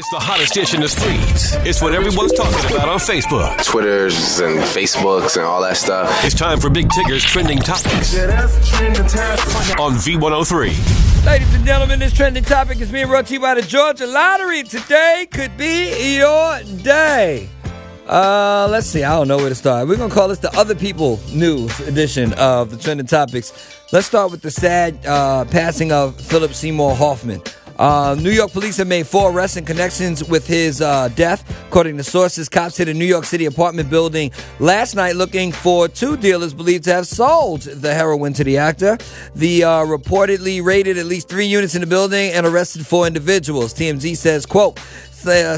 It's the hottest dish in the streets. It's what everyone's talking about on Facebook. Twitters and Facebooks and all that stuff. It's time for Big Tigger's Trending Topics on V103. Ladies and gentlemen, this trending topic is being brought to you by the Georgia Lottery. Today could be your day. Let's see. I don't know where to start. We're going to call this the Other People News edition of the Trending Topics. Let's start with the sad passing of Phillip Seymour Hoffman. New York police have made 4 arrests in connections with his death. According to sources, cops hit a New York City apartment building last night looking for 2 dealers believed to have sold the heroin to the actor. The reportedly raided at least 3 units in the building and arrested 4 individuals. TMZ says, quote,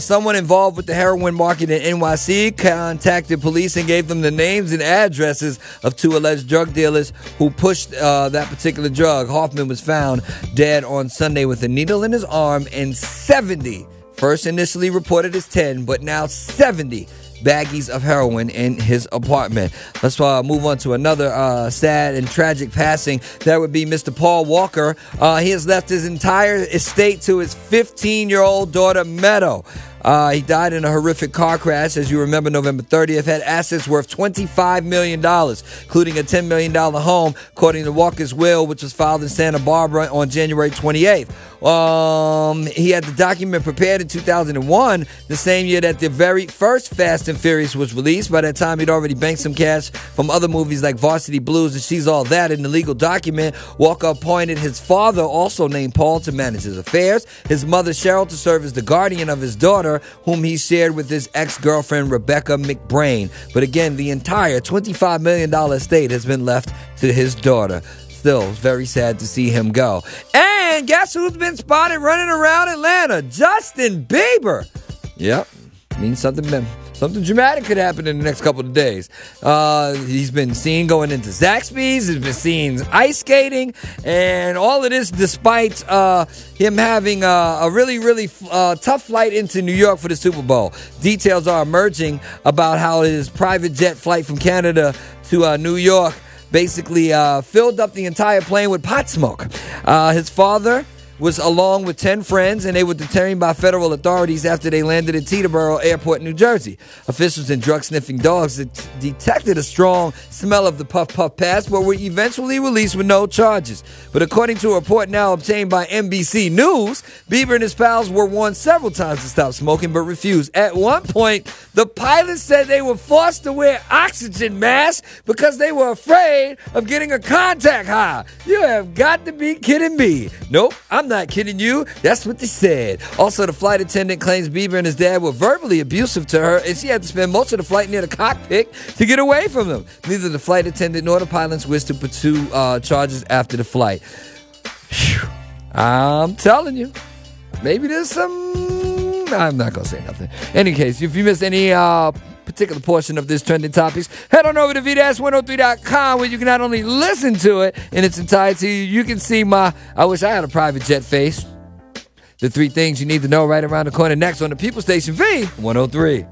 someone involved with the heroin market in NYC contacted police and gave them the names and addresses of 2 alleged drug dealers who pushed that particular drug. Hoffman was found dead on Sunday with a needle in his arm and 70, first initially reported as 10, but now 70 baggies of heroin in his apartment. Let's move on to another sad and tragic passing. That would be Mr. Paul Walker. He has left his entire estate to his 15-year-old daughter, Meadow. He died in a horrific car crash, as you remember, November 30th. Had assets worth $25 million, including a $10 million home, according to Walker's will, which was filed in Santa Barbara on January 28th. He had the document prepared in 2001, the same year that the very first Fast and Furious was released. By that time, he'd already banked some cash from other movies like Varsity Blues and She's All That. In the legal document, Walker appointed his father, also named Paul, to manage his affairs, his mother, Cheryl, to serve as the guardian of his daughter, whom he shared with his ex-girlfriend, Rebecca McBrain. But again, the entire $25 million estate has been left to his daughter. Still, very sad to see him go. And guess who's been spotted running around Atlanta? Justin Bieber. Yep, means something dramatic could happen in the next couple of days. He's been seen going into Zaxby's. He's been seen ice skating. And all of this despite him having a really tough flight into New York for the Super Bowl. Details are emerging about how his private jet flight from Canada to New York basically filled up the entire plane with pot smoke. His father was along with 10 friends, and they were detained by federal authorities after they landed at Teterboro Airport, New Jersey. Officials and drug-sniffing dogs detected a strong smell of the puff pass, but were eventually released with no charges. But according to a report now obtained by NBC News, Bieber and his pals were warned several times to stop smoking, but refused. At one point, the pilots said they were forced to wear oxygen masks because they were afraid of getting a contact high. You have got to be kidding me. Nope, I'm not kidding you. That's what they said. Also, the flight attendant claims Bieber and his dad were verbally abusive to her, and she had to spend most of the flight near the cockpit to get away from them. Neither the flight attendant nor the pilots wished to pursue charges after the flight. Whew. I'm telling you, maybe there's some... I'm not going to say nothing. In any case, if you missed any particular portion of this trending topics, head on over to V103.com, where you can not only listen to it in its entirety, you can see my I wish I had a private jet face. The 3 things you need to know right around the corner next on the People Station V103.